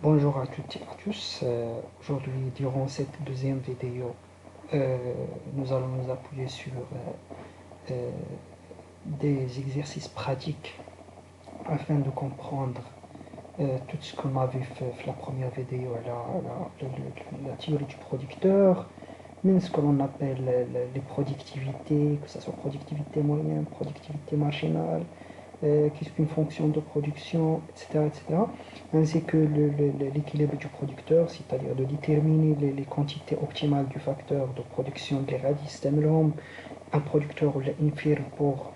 Bonjour à toutes et à tous. Aujourd'hui, durant cette deuxième vidéo, euh, nous allons nous appuyer sur euh, des exercices pratiques afin de comprendre tout ce qu'on a vu fait la première vidéo, la théorie du producteur, même ce que l'on appelle les productivités, que ce soit productivité moyenne, productivité marginale, qu'est-ce qu'une fonction de production, etc., etc., ainsi que l'équilibre du producteur, c'est-à-dire de déterminer les quantités optimales du facteur de production اللي غادي يستعملهم un producteur ولا une firme pour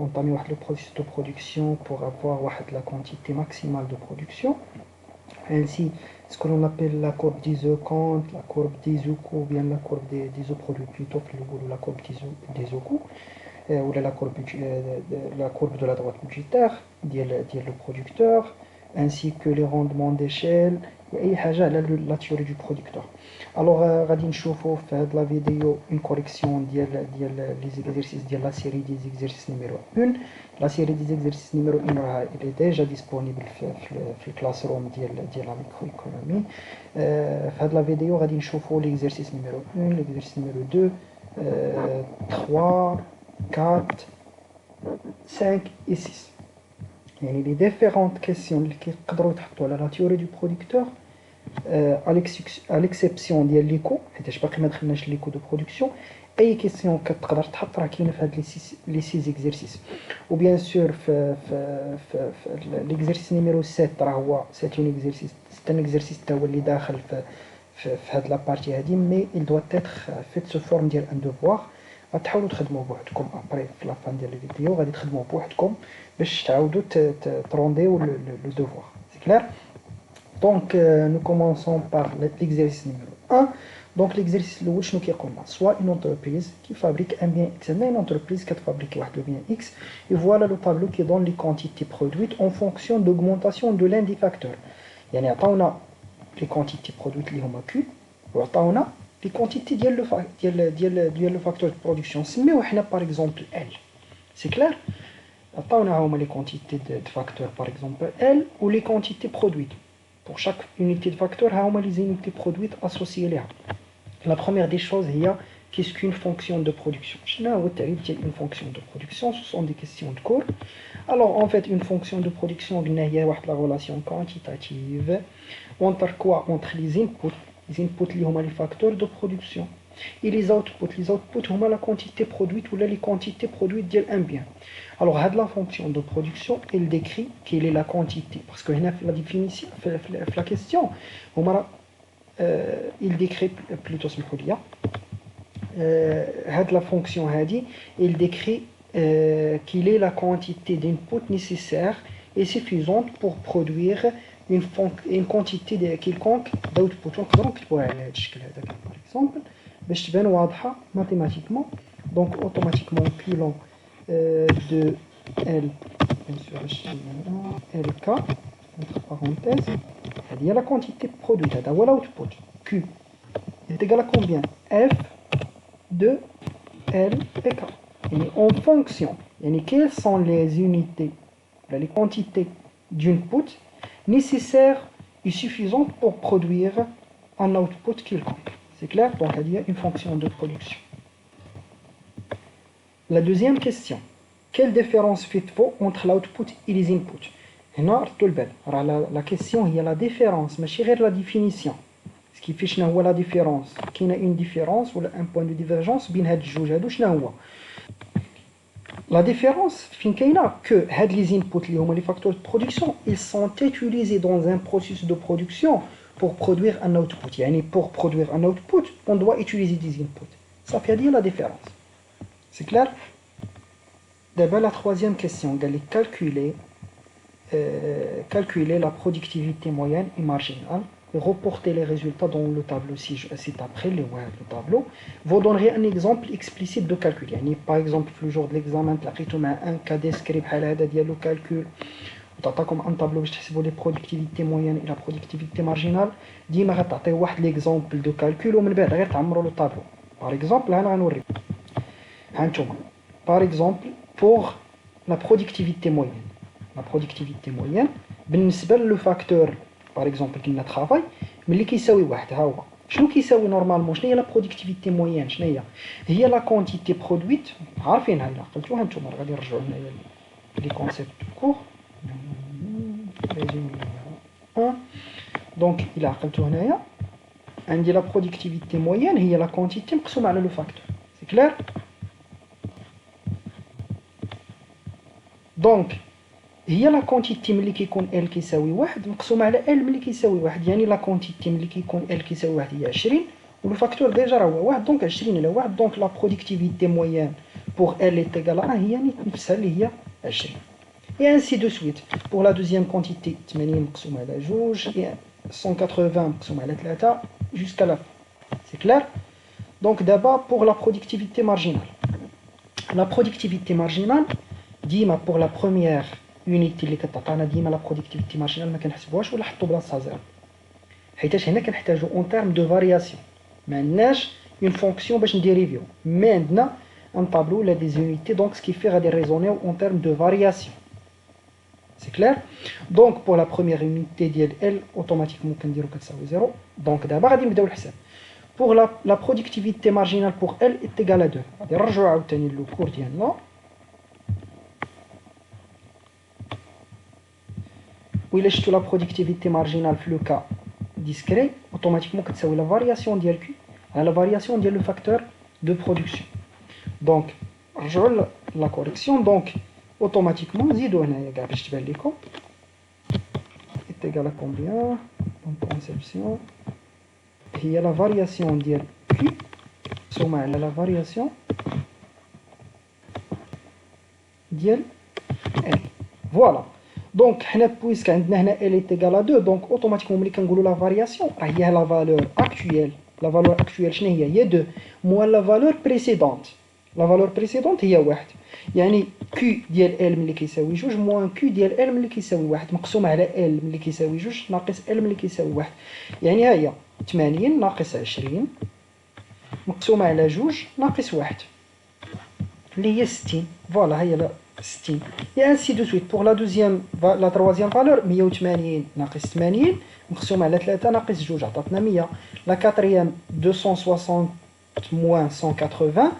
entamer le processus de production pour avoir la quantité maximale de production. Ainsi, ce que l'on appelle la courbe d'isocompte, la courbe d'isocoût, ou bien la courbe des isoproduits plutôt, ou la courbe d'isocoût, ou la courbe de la droite budgétaire, le producteur, ainsi que les rendements d'échelle, et la théorie du producteur. Alors, غادي نشوفوا في هذه la vidéo une correction les exercices de la série des exercices numéro 1. La série des exercices numéro 1 elle est déjà disponible في الكلاس روم ديال la microéconomie. في هذه la vidéo غادي نشوفوا l'exercice numéro 1, l'exercice numéro 2, 3, 4, 5 et 6. يعني les différentes questions اللي كيقدروا يتحطوا على la théorie du producteur à l'exception ديال ليكو حيتاش باقي ما دخلناش ليكو دو برودكسيون. اي كيسيون كتقدر تحط راه كاينه في هاد لي سيز اكزرسيس. و بيان سور في ليكزرسيس نيميرو 7 راه هو سيت اون اكزرسيس سيت ان اكزرسيس تا هو اللي داخل في هاد لا بارتي هادي، مي il doit être fait sous forme ديال ان devoir. غتحاولوا تخدموا بوحدكم ابري في لا فان ديال الفيديو، غادي تخدموا بوحدكم باش تعاودوا ترونديو لو devoir. سي كلير؟ Donc, nous commençons par l'exercice numéro 1. Donc, l'exercice numéro 1, soit une entreprise qui fabrique un bien X, une entreprise qui fabrique le bien X, et voilà le tableau qui donne les quantités produites en fonction d'augmentation de l'un des facteurs. يعني عطاونا les quantités produites اللي هما Q، وعطاونا les quantités ديال le facteur de production. نسميوه حنا par exemple L. C'est clair؟ عطاونا هما les quantités de facteurs par exemple L ou les quantités produites. Pour chaque unité de facteur, il y a les unités produites associées. La première des choses, il y a qu'est-ce qu'une fonction de production. Une fonction de production, ce sont des questions de cours. Alors, en fait, une fonction de production, il y a la relation quantitative entre quoi? Entre les inputs. Les inputs, sont les facteurs de production. Et les outputs sont la quantité produite ou les quantités produites d'un bien. Alors, la fonction de production, elle décrit quelle est la quantité. Parce que la définition, la question, il décrit plutôt ce qu'il y a. La fonction, elle décrit quelle est la quantité d'input nécessaire et suffisante pour produire une quantité quelconque d'output. Donc, par exemple, باش تبان واضحة mathématiquement. Donc automatiquement Q de L bien sûr LK entre parenthèses il y a la quantité produite, هذا l'output Q est égal à combien? F de L et K. Et en fonction, quelles sont les unités, les quantités d'input nécessaires et suffisantes pour produire un output quelconque. C'est clair? Donc il y a une fonction de production. La deuxième question, quelle différence fait-il entre l'output et les inputs? La question, il y a la différence, mais c'est la définition. Ce qui fait que la différence, qu'il y a une différence ou un point de divergence entre la différence, c'est que les inputs, les facteurs de production, ils sont utilisés dans un processus de production pour produire un output. Pour produire un output, on doit utiliser des inputs. Ça fait dire la différence. C'est clair? D'abord, la troisième question, calculer la productivité moyenne et marginale et reporter les résultats dans le tableau ci-après, le tableau. Vous donnerez un exemple explicite de calcul. Par exemple, le jour de l'examen, tu as un cas descrit le calcul. تعطاكم ان طابلو باش تحسبوا لي برودكتيفيتي موين الى برودكتيفيتي مارجينال. ديما غتعطي واحد ليكزامبل دو كالكول ومن بعد غير تعمروا لو طابلو. باغ اكزومبل انا غنوريكم ها نتوما. باغ اكزومبل بوغ لا برودكتيفيتي موين بالنسبه لو فاكتور باغ اكزومبل كنا ترافاي ملي كيساوي واحد ها هو شنو كيساوي نورمالمون شنو هي لا برودكتيفيتي موين شنو هي لا كونتيتي برودويت عارفينها الا عقلتوها نتوما غادي نرجعوا هنايا لي كونسيبت كور ريزومي 1 دونك الا عقلتو هنايا عندي لا برودكتيفيتي موين هي لا كونتيتي مقسومه على لو فاكتور سي كلير دونك هي لا كونتيتي ملي كيكون ال كيساوي واحد مقسومه على ال ملي كيساوي واحد يعني لا كونتيتي ملي كيكون ال كيساوي واحد هي 20 ولو فاكتور ديجا راه هو واحد دونك 20 على واحد دونك لا برودكتيفيتي موين بوغ ال ايت ايكال 1 هي نفسها اللي هي 20 et ainsi de suite pour la deuxième quantité 80 مقسومه على جوج et 180 مقسومه على 3 jusqu'à la fin c'est clair donc d'abord pour la productivité marginale ديما pour la première unité اللي كتعطينا ديما لا برودكتيفيتي مارجينال ما كنحسبوهاش ولا حطوا بلاصتها زيرو حيتاش هنا كنحتاجو اون تيرم دو فارياسيون ما عندناش اون فونكسيون باش نديريفيو مي عندنا ان طابلو ولا دي زونيتي دونك سكيفي غادي نريزونيو اون تيرم دو فارياسيون سي كلير دونك بور لا بروميير يونيتي ديال ال اوتوماتيكمون كنديرو كتساوي زيرو دونك دابا غادي نبداو الحساب بور لا برودكتيفيتي مارجينال بور ال ايتيغال ا 2 غادي نرجعو عاوتاني لو كور ديالنا وإلا شفتو لا برودكتيفيتي مارجينال في لو كا ديسكري اوتوماتيكمون كتساوي لا فارياسيون ديال كي على لا فارياسيون ديال لو فاكتور دو برودكسيون دونك نرجعو لا كوريكسيون دونك اوتوماتيكمون نزيدو هنايا كاع باش تبان ليكم ايتيغال ا كومبيان دونك كونسيبسيون هي لا فارياسيون ديال كي مقسومه على لا فارياسيون ديال ال فوالا دونك حنا بويسك عندنا هنا ال ايتيغال ا 2 دونك اوتوماتيكمون ملي كنقولوا لا فارياسيون راه هي لا فالور اكطويل لا فالور اكطويل شنو هي 2 موان لا فالور بريسيدونت لا فالور بريسيدونت هي واحد يعني كي ديال ال ملي كيساوي جوج موان كي ديال ال ملي كيساوي واحد مقسوم على ال ملي كيساوي جوج ناقص ال ملي كيساوي واحد يعني ها هي 80 ناقص 20 مقسومه على جوج ناقص واحد اللي هي 60 فوالا هي لا 60 et ainsi de suite pour la troisième valeur 180 ناقص 80 مقسوم على 3 ناقص 2 عطاتنا 100 la quatrième 260 moins 180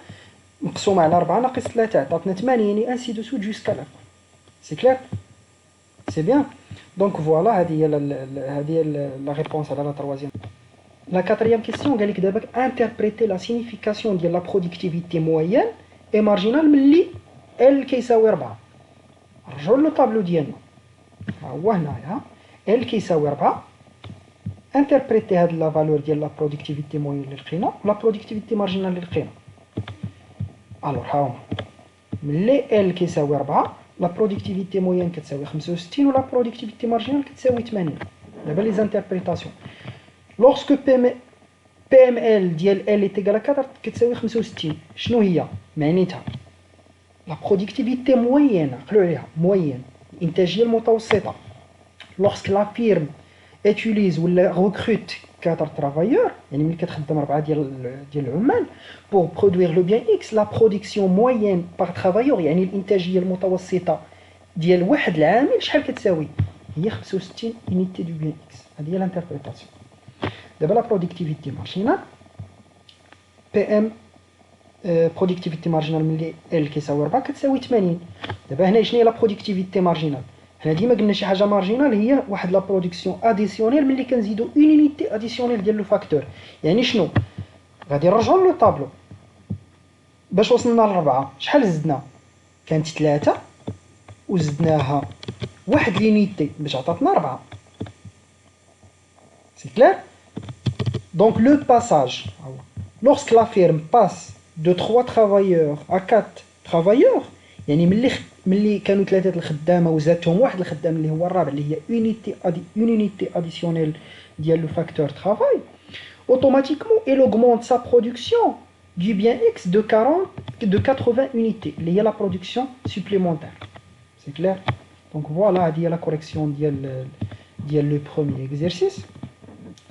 مقسوم على 4 ناقص 3 عطاتنا 80 et ainsi de suite jusqu'à la fin c'est clair c'est bien donc voilà هذه هي la réponse à la troisième la quatrième question قال لك دابا interpréter la signification ديال la productivité moyenne et marginale ملي ال كيساوي 4 رجعوا لو طابلو ديالنا ها هو هنايا ال كيساوي 4 انتربريتي هاد لا فالور ديال لا برودكتيفيتي موين اللي لقينا ولا برودكتيفيتي مارجينال اللي لقينا الوغ ها هما ملي ال كيساوي 4 لا برودكتيفيتي موين كتساوي 65 ولا برودكتيفيتي مارجينال كتساوي 80 دابا لي زانتربريتاسيون لوغسكو بي ام ال ديال ال ايتيغال 4 كتساوي 65 شنو هي معنيتها la productivité moyenne عقلوا عليها moyenne الانتاجيه المتوسطه lorsque la firme utilise ولا recrute 4 travailleurs يعني ملي كتخدم 4 ديال العمال pour produire le bien X la production moyenne par travailleur يعني الانتاجيه المتوسطه ديال واحد العامل شحال كتساوي هي 65 unité du bien X هذه هي الانتربريتاسيون دابا la productivité marginale PM برودكتيفيتي مارجينال ملي ال كيساوي 4 كتساوي 80 دابا هنا شنو هي لا برودكتيفيتي مارجينال حنا ديما قلنا شي حاجه مارجينال هي واحد لا برودكسيون اديسيونيل ملي كنزيدو اون يونيتي اديسيونيل ديال لو فاكتور يعني شنو غادي نرجعوا لو طابلو باش وصلنا ل4 شحال زدنا كانت 3 وزدناها واحد لينيتي باش عطاتنا 4 سي كلير دونك لو باساج lorsque la firme passe de 3 travailleurs à 4 travailleurs يعني ملي كانوا 3 الخدامه وزادتهم واحد الخدام اللي هو الرابع اللي هي unité additionnelle ديال لو فاكتور travail automatiquement il augmente sa production du bien X de 80 unités اللي هي la production supplémentaire c'est clair donc voilà هذه هي la correction ديال le premier exercice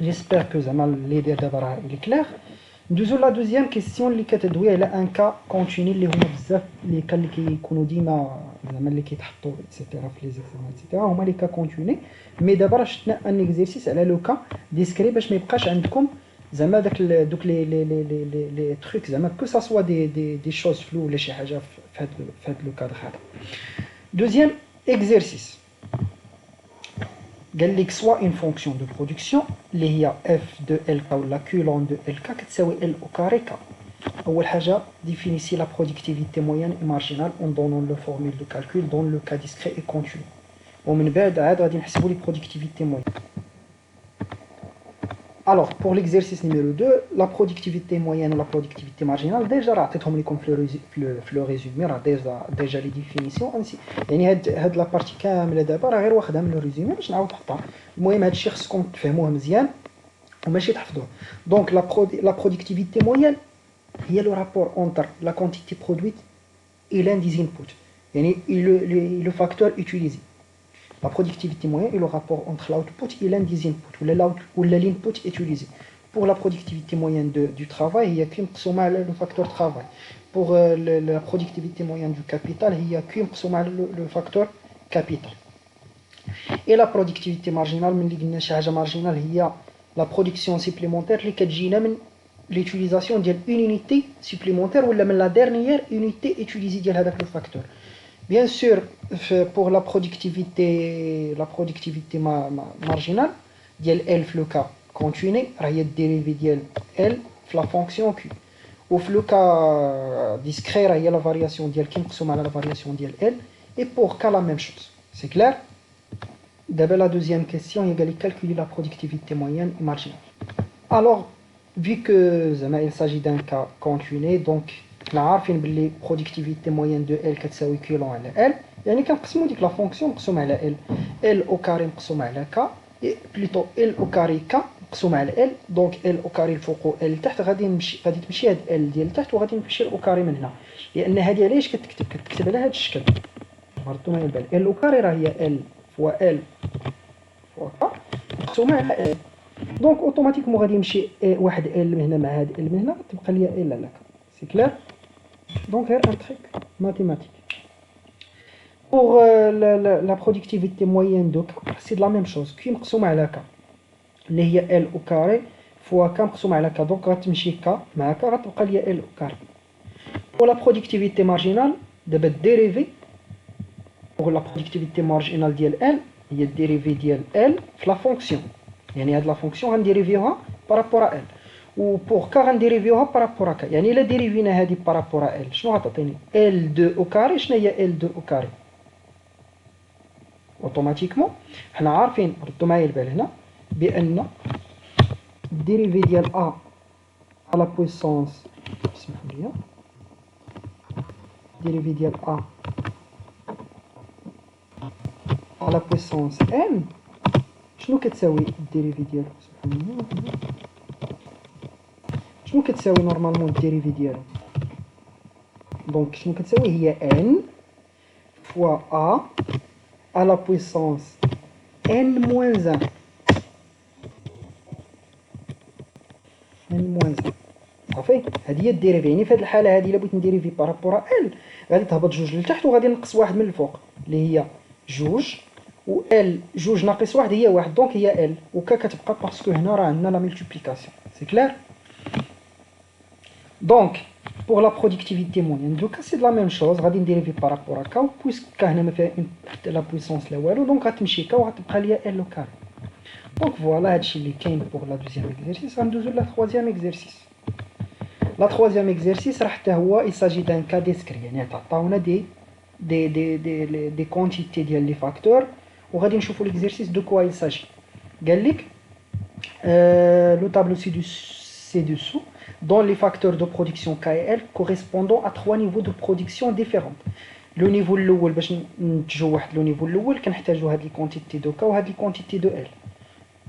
j'espère que زعما l'idée دابا راه il est clair ندوزو لا دوزيام كيسيون اللي كتدوي على ان كا كونتيني اللي هما بزاف اللي كيكونوا ديما زعما اللي كيتحطوا اكسيتيرا في لي زيكزامان اكسيتيرا هما لي كا كونتيني. مي دابا راه شفنا ان اكزرسيس على لو كا ديسكري باش ما يبقاش عندكم زعما دوك لي تروك زعما كو سا سوا دي شوز فلو ولا شي حاجه في هاد لو كادر هذا. دوزيام اكزرسيس قال لك سوا اون فونكسيون دو برودكسيون اللي هي اف دو ال كا ولا كيو لون دو ال كا كتساوي ال او كاري كا. اول حاجه ديفينيسي لا برودكتيفيتي موين اي مارجينال اون دونون لو فورمول دو كالكول دون لو كا ديسكري اي كونتينيو. ومن بعد عاد غادي نحسبوا لي برودكتيفيتي موين. Alors, pour l'exercice numéro 2, la productivité moyenne ou la productivité marginale, déjà, le résumé, déjà les définitions. يعني هاد la partie كاملة دابا راه غير واخدها من le résumé باش نعاود نحطها. المهم هادشي خصكم تفهموه مزيان وماشي تحفظوه. Donc la productivité moyenne هي le rapport entre la quantité produite et l'un des inputs. يعني le facteur utilisé. La productivité moyenne est le rapport entre l'output et l'un des inputs ou l'input utilisé. Pour la productivité moyenne du travail, il y a qu'une le facteur travail. Pour la productivité moyenne du capital, il y a qu'une le facteur capital. Et la productivité marginale, marginale, il y a la production supplémentaire qui est l'utilisation d'une unité supplémentaire ou la dernière unité utilisée avec le facteur. Bien sûr, pour la productivité marginale, il y a L le cas continu, il y a dérivé de L la fonction Q. Ou le cas discret, il y a la variation de L qui est la variation de L. Et pour K, la même chose. C'est clair? D'abord, la deuxième question, il y a calculer la productivité moyenne et marginale. Alors, vu que il s'agit d'un cas continu, donc حنا عارفين باللي productivité moyenne de L كتساوي Q لون على L. يعني كنقسموا ديك لا فونكسيون مقسوم على L او كاري مقسوم على K بليتو L او كاري K مقسوم على L. دونك L او كاري الفوق و L تحت غادي تمشي هاد L ديال تحت وغادي نمشي او كاري من هنا. لان هذه علاش كتكتب على هذا الشكل مرتو ما يبان. L او كاري راه هي L فوا L فوا K مقسومه على L. دونك اوتوماتيكمون غادي يمشي واحد L من هنا مع هاد L من هنا تبقى ليا L على K. C'est clair? Donc, un truc mathématique. Pour la productivité moyenne de K, c'est de la même chose. Q مقسوم على K اللي هي L au carré fois K مقسوم على K. Donc, غتمشي K مع K غتبقى ليا L au carré. Pour la productivité marginale, دابا dérivé pour la productivité marginale ديال L هي dérivé ديال L في la fonction. يعني هاد la fonction غنديريفيوها par rapport à L. و pour K غنديريفيوها par rapport à K. يعني إلا ديريفينا هادي par rapport à L شنو غتعطيني؟ L2 au carré. شنو هي L2 au carré؟ اوتوماتيكمون حنا عارفين ردوا معايا البال هنا بأن الديريفي ديال A على بويسونس اسمحوا لي الديريفي ديال A على بويسونس N شنو كتساوي الديريفي ديالو؟ شنو كتساوي نورمالمون الديريفي ديالو؟ دونك شنو كتساوي هي n فوا a à la puissance n moins 1 n moins 1 صافي. هذه هي الديريفي. يعني في هذه الحاله هذه الا بغيت نديريفي بارابور ال غادي تهبط جوج لتحت وغادي نقص واحد من الفوق اللي هي جوج و ال جوج ناقص واحد هي واحد. دونك هي ال و ك كتبقى باسكو هنا راه عندنا لا ملتيبليكاسيون. سي كلير؟ Donc, pour la productivité moyenne de K, c'est de la même chose. غادي نديريفي par rapport à K, puisque K هنا ما فيها la puissance لا والو. Donc غتمشي K وغتبقى ليا L au carré. Donc voilà هادشي اللي كاين pour la deuxième exercice. غندوزو لا troisième exercice. La troisième exercice راه حتى هو il s'agit d'un cas discret. يعني تعطاونا دي كونتيتي ديال لي فاكتور وغادي نشوفو l'exercice de quoi il s'agit. قال لك le tableau ci-dessous dont les facteurs de production K et L correspondant à 3 niveaux de production différents. Le niveau الاول باش نتجو واحد لو نيفو الاول كنحتاجو هاد لي كونتيتي دو K وهاد لي كونتيتي دو L.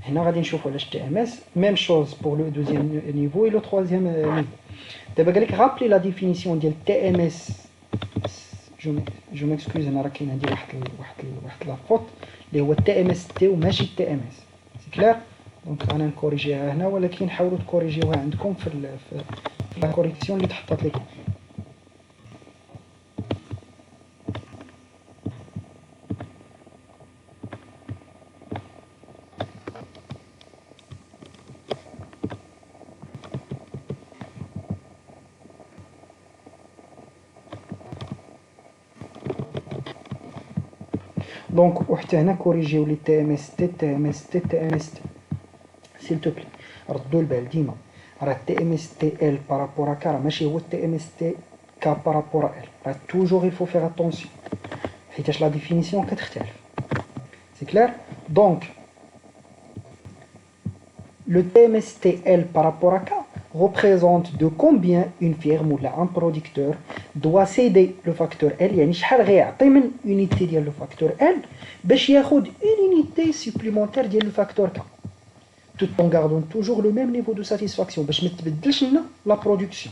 هنا غادي نشوفو علاش تي ام اس même chose pour le deuxième niveau et le troisième niveau. دابا قالك rappeler la définition ديال تي ام اس. جو m'excuse انا راه كاين عندي واحد لا فوت اللي هو تي ام اس تي وماشي تي ام اس. سي كلير؟ دونك انا نكوريجيها هنا ولكن حاولوا تكوريجيوها عندكم في لا كوريكسيون اللي تحطات لكم. دونك وحتى هنا كوريجيو لي تي ام اس تي تي ام اس تي تي ام اس تي سيل تو بلي. ردوا البال ديما راه تي ام اس تي ال بارابور كا راه ماشي هو تي ام اس تي كا بارابور ال، راه توجور il faut faire attention حيتاش لا ديفينيسيون كتختلف. سي كلير. دونك le TMSTL par rapport à K représente de combien une firme ou un producteur doit céder le facteur L. يعني شحال غيعطي من unité ديال le facteur L باش ياخد une unité supplémentaire ديال le facteur K, tout en gardant toujours le même niveau de satisfaction باش ما تبدلش لنا la production.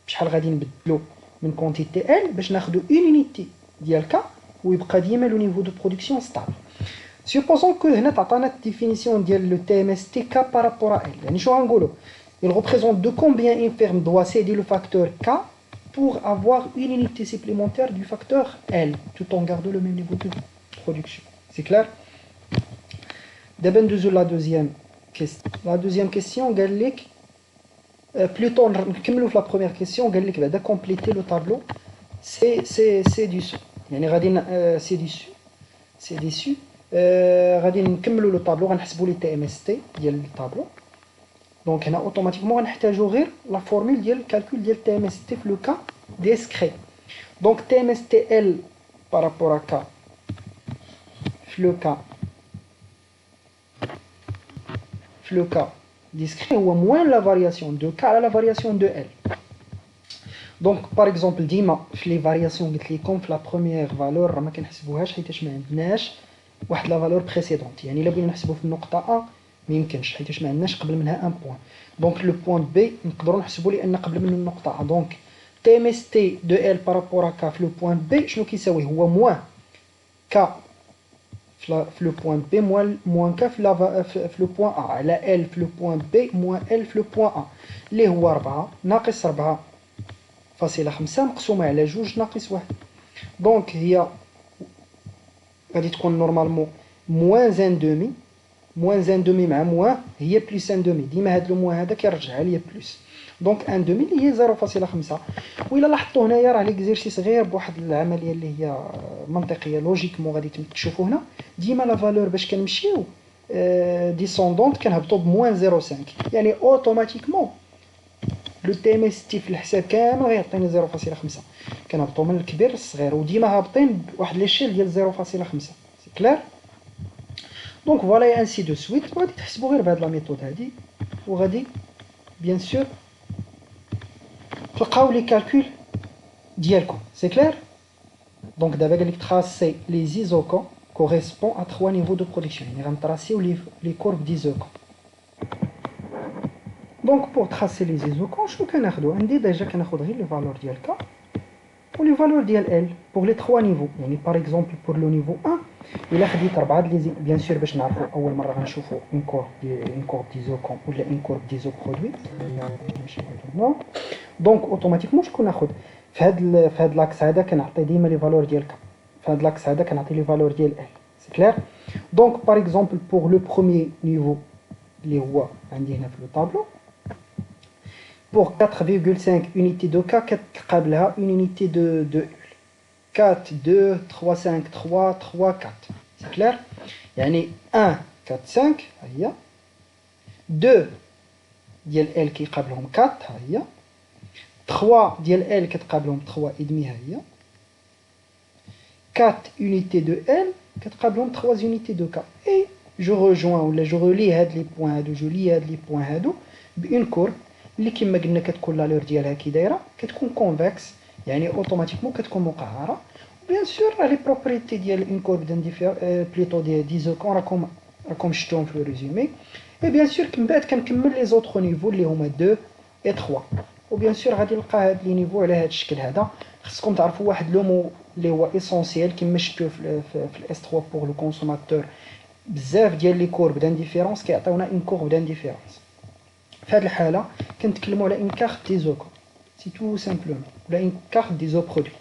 شحال غادي نبدلو من quantité L باش ناخدو une unité ديال K ويبقى ديما le niveau de production stable. Supposons que هنا تعطانا définition ديال le TMST K par rapport à L. يعني شو غنقولو؟ Il représente de combien une firme doit céder le facteur K pour avoir une unité supplémentaire du facteur L, tout en gardant le même niveau de production. C'est clair? D'abord, la deuxième question. La deuxième question, plutôt, comme la première question, on va compléter le tableau. C'est dessus. C'est dessus. C'est dessus. غادي نكملوا لو طابلو غنحسبوا لي تي ام اس تي ديال الطابلو. دونك هنا اوتوماتيكمون غنحتاجوا غير لا فورمول ديال الكالكول ديال تي ام اس تي في لو كا ديسكري. دونك تي ام اس تي ال بارابور ا كا في لو كا ديسكري هو موان لا فارياسيون دو كا على لا فارياسيون دو ال. دونك باغ اكزومبل ديما في لي فارياسيون قلت لكم في لا بروميير فالور راه ما كنحسبوهاش حيتاش ما عندناش واحد لا فالور بريسيدونت. يعني الا بغينا نحسبو في النقطه ا ما يمكنش حيتاش ما عندناش قبل منها ان بوين. دونك لو بوين بي نقدروا نحسبوا لان قبل من النقطه ا. دونك تي ام اس تي دو ال بارابور ا كا في لو بوين بي شنو كيساوي؟ هو موان كا في لو بوين بي موان كا في لو بوين ا على ال في لو بوين بي موان ال في لو بوين ا اللي هو 4 ناقص 4.5 مقسومه على 2 ناقص 1. دونك هي غادي تكون نورمالمون موان ان دومي. موان ان دومي مع موان هي بلس ان دومي. ديما هاد لو موان هذا كيرجعها ليا بلس. دونك ان دومي اللي هي 0.5. وإلا لاحظتوا هنايا راه ليكزيرسيس غير بواحد العمليه اللي هي منطقيه لوجيكمون غادي تشوفوا هنا ديما لا فالور باش كنمشيو ديسوندونت كنهبطوا بموان 0.5. يعني اوتوماتيكمون لو تي ام اس تي في الحساب كامل غيعطيني 0.5. كنهبطوا من الكبير للصغير وديما هابطين بواحد ليشيل ديال 0.5. سي كلير. دونك فوالا انسي دو سويت. وغادي تحسبوا غير بهاد لا ميثود هادي وغادي بيان سور تلقاو لي كالكول ديالكم. سي كلير. دونك دابا قال لك تراسي لي زيزوكون كوريسبون ا 3 نيفو دو برودكسيون. يعني غنتراسيو لي كورب ديزوكون. دونك بور تراسي لي زيزوكون شنو كناخدو؟ عندي ديجا كناخد غير لي فالور ديال كا و لي فالور ديال ال بور لي 3 نيفو. يعني باغ اكزومبل بور لو نيفو 1 الا خديت 4 لي بيان سور باش نعرفوا اول مره غنشوفوا اون كورب ديزوكون ولا اون كورب ديزو برودوي. دونك اوتوماتيكمون شكون ناخد في هاد لاكس هذا كنعطي ديما لي فالور ديال كا. في هاد لاكس هذا كنعطي لي فالور ديال ال. سي كلير. دونك باغ اكزومبل بور لو بروميير نيفو اللي هو عندي هنا في لو طابلو pour 4,5 unités de K كتقابلها une unité de 4 2 3 5 3 3 4. c'est clair. يعني 1 4 5 ها هي 2 ديال ال كيقابلهم 4 ها هي 3 ديال ال كتقابلهم 3 ادمي ها هي 4 unités de L كتقابلهم 3 unités de K. et je rejoins ولا je relie هاد لي بوين هادو جو لي هاد لي بوين هادو بون كورب اللي كما قلنا كتكون لا لور ديالها كي دايره كتكون كونفكس. يعني اوتوماتيكمون كتكون مقعره. بيان سور راه لي بروبريتي ديال اون كورب بليتو ديال ديزوكون راكم شفتوهم في الريزومي. اي بيان سور من بعد كنكمل لي زوطخ نيفو اللي هما 2 و 3. وبيان سور غادي نلقى هاد لي نيفو على هاد الشكل هذا. خصكم تعرفوا واحد لو مو اللي هو اسونسيال كما شفتوا في الاس 3 بور لو كونسوماتور. بزاف ديال لي كورب دانديفيرونس كيعطيونا اون كورب دانديفيرونس. في هذه الحاله كنتكلموا على اون كارت ديزوكون سي تو سامبلومون ولا اون كارت ديزو برودوي.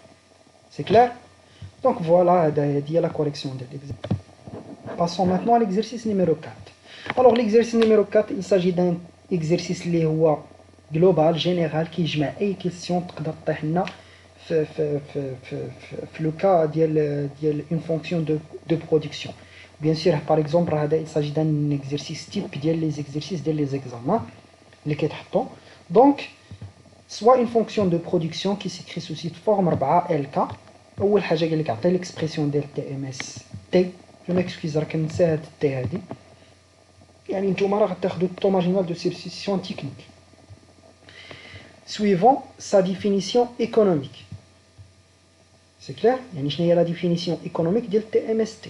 سي كلير. دونك فوالا هي لا كوريكسيون ديال ليكزيرسيس. باسون مانتنون à l'exercice numéro 4. alors l'exercice numéro 4 il s'agit d'un exercice اللي هو جلوبال جينيرال كيجمع اي كيسيون تقدر طيح لنا le cas d'une fonction de production. Bien sûr, par exemple, il s'agit d'un exercice type les exercices des examens. Donc, soit une fonction de production qui s'écrit sous cette forme 4LK. أول حاجة قال لك عطي l'expression ديال TMST. Je m'excuse راك نسى هاد التي هادي. يعني نتوما راه غتاخدو التو marginal de substitution technique. Suivant sa définition économique. C'est clair? يعني شنو هي la définition économique ديال TMST.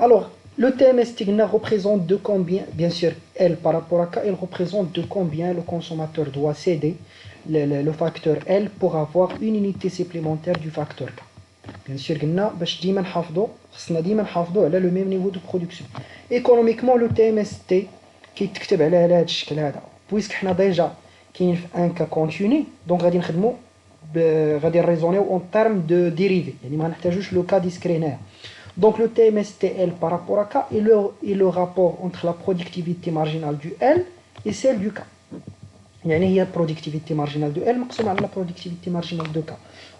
Alors, le TMST représente de combien, bien sûr, L par rapport à K, il représente de combien le consommateur doit céder le facteur L pour avoir une unité supplémentaire du facteur K. Bien sûr, باش ديما نحافظوا خصنا ديما نحافظوا على le même niveau de production. Économiquement, le TMST كيتكتب على هذا الشكل هذا. بويسك حنا ديجا كاين في ان كا كونتيني، دونك غادي نخدموا غادي نريزونيو اون تيرم دو ديريفي، يعني ما نحتاجوش لو كا ديسكري هنايا. Donc le TMSTL par rapport à K est le rapport entre la productivité marginale du L et celle du K. يعني هي productivité marginale du L مقسومة على la productivité marginale de K.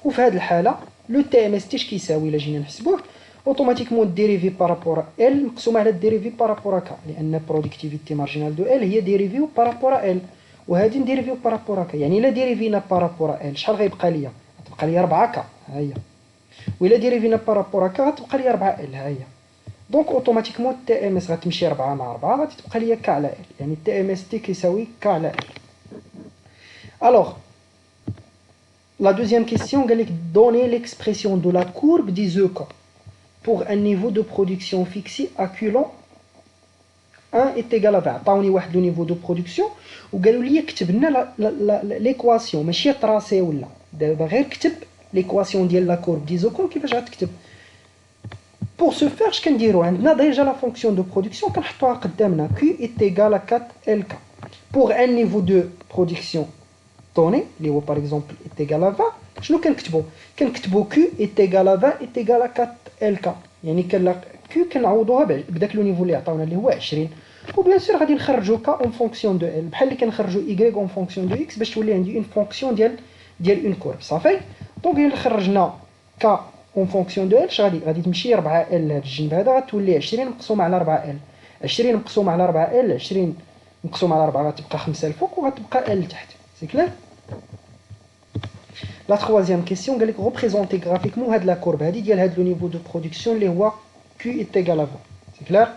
وفي هذه الحالة le TMST اش كيساوي إلا جينا نحسبوه اوتوماتيكمون الديريفي بارابور L مقسومة على الديريفي بارابور K، لأن productivité marginale de L هي ديريفيو بارابور L، وهذه نديريفيو بارابور K. يعني إلا ديريفينا بارابور L شحال غيبقى ليا؟ غتبقى ليا 4 K ها هي. وإلا ديريفينا بارابور كا غتبقى لي 4 ال ها هي. دونك اوتوماتيكمون تي ام اس غتمشي 4 مع 4 غادي تبقى لي ك على ال، يعني تي ام اس تي كيساوي ك على ال. الوغ لا دوزيام كيسيون قال لك دوني ليكسبرسيون دو لا كورب دي زوكا pour un niveau de production fixé acculant 1 est égal à 20. عطاوني واحد لو نيفو دو برودكسيون وقالوا لي كتب لنا ليكواسيون ماشي طراسي ولا دابا غير كتب ليكواسيون ديال لا كورب ديزوكون كيفاش غتكتب. بور سو فير اش كنديرو؟ عندنا ديجا لا فونكسيون دو برودكسيون كنحطوها قدامنا كي ايت ايغال 4 ال كا بور ان نيفو دو برودكسيون دوني اللي هو باغ اكزومبل ايت ايغال 20. شنو كنكتبو كي ايت ايغال 20 ايت ايغال 4 ال كا، يعني كي كنعوضوها بداك لو نيفو اللي عطاونا اللي هو 20. وبيان سور غادي نخرجو كا اون فونكسيون دو ال بحال اللي كنخرجو y اون فونكسيون دو x باش تولي عندي اون فونكسيون ديال اون كورب صافي. دونك إلا خرجنا ك اون فونكسيون دو ال غادي تمشي 4 ال لهاد الجنب هذا غتولي 20 مقسومه على 4 ال، 20 مقسومه على 4 ال، 20 مقسومه على 4 غتبقى 5 الفوق وغتبقى ال لتحت. سي كلير؟ لا تروازيام كيسيون قال لك ريبريزونتي غرافيكمون هاد لا كورب هادي ديال هاد لو نيفو دو برودكسيون اللي هو كي ايت ايغال 20. سي كلير؟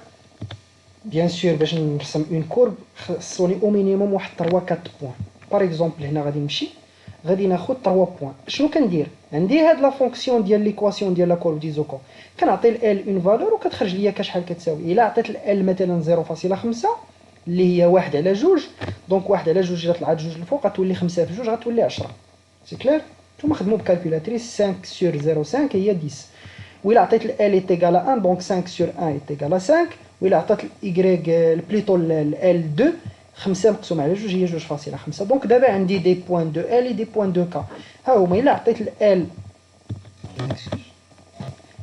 بيان سور باش نرسم اون كورب خصوني او مينيموم واحد 3 4 بوين. باغ اكزومبل هنا غادي نمشي غادي ناخذ 3 بوين. شنو كندير؟ عندي هاد لا فونكسيون ديال ليكواسيون ديال لا كورب دي زوكو كنعطي ال اون فالور وكتخرج ليا كشحال كتساوي. الا عطيت ال مثلا 0.5 اللي هي 1 على 2، دونك 1 على 2 طلعت 2 الفوق غتولي 5 في 2 غتولي 10. سي كلير؟ نتوما خدموا بكالكولاتريس 5 sur 0.5 هي 10. وإلا عطيت ال ايت ايغال 1 دونك 5 sur 1 ايت ايغال 5. وإلا عطيت ال بليتو ال 2 5 مقسوم على 2 هي 2.5. دونك دابا عندي دي بوين دو ال دي بوين دو كا. ها هما إلا عطيت ال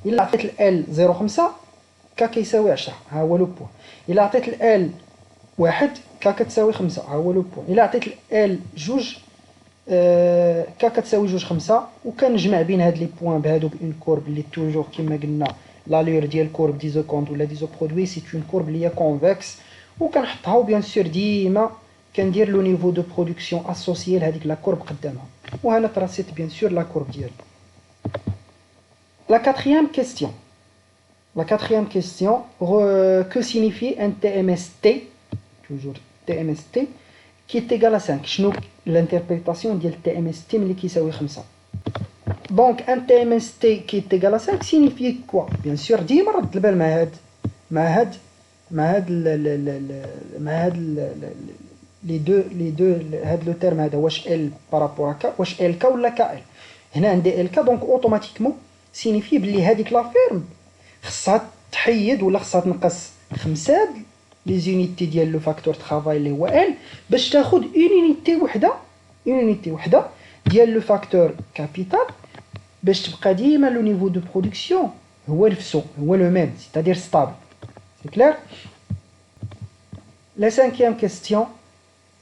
إلا عطيت ال 0.5 كا كيساوي 10 ها هو لو بوين. إلا عطيت ال 1 كا كتساوي 5 ها هو لو بوين. إلا عطيت ال 2 كا كتساوي 2.5 وكنجمع بين هاد لي بوين بهادو بون كورب اللي توجور كيما قلنا لالور ديال كورب ديزوكونت ولا ديزو برودوي سي اون كورب اللي هي كونفكس وكنحطها وبيان سور ديما كندير لو نيفو دو برودكسيون اسوسيي لهاديك لا كورب قدامها. وهنا تراسيت بيان سور لا كورب ديالي. لا كاتريام كيستيون. La quatrième question, que signifie un TMST, toujours TMST, qui est égal à 5. شنو l'interprétation ديال TMST ملي كيساوي 5. Donc un TMST qui est égal à 5 signifie quoi? Bien sûr ديما رد البال مع هاد les deux هاد لو تيرم هذا واش ال بارابور كا واش ال كا ولا كا ال. هنا عندي ال كا دونك اوتوماتيكمون سينيفي بلي هذيك لا فيرم خصها تحيد ولا خصها تنقص 5 لي زونيتي ديال لو فاكتور ترافاي اللي هو ال باش تاخذ اون يونيتي وحده ديال لو فاكتور كابيتال باش تبقى ديما لو نيفو دو برودكسيون هو نفسه هو لو ميم سيتادير ستابل. سي كلير؟ لا سانكيام كيستيون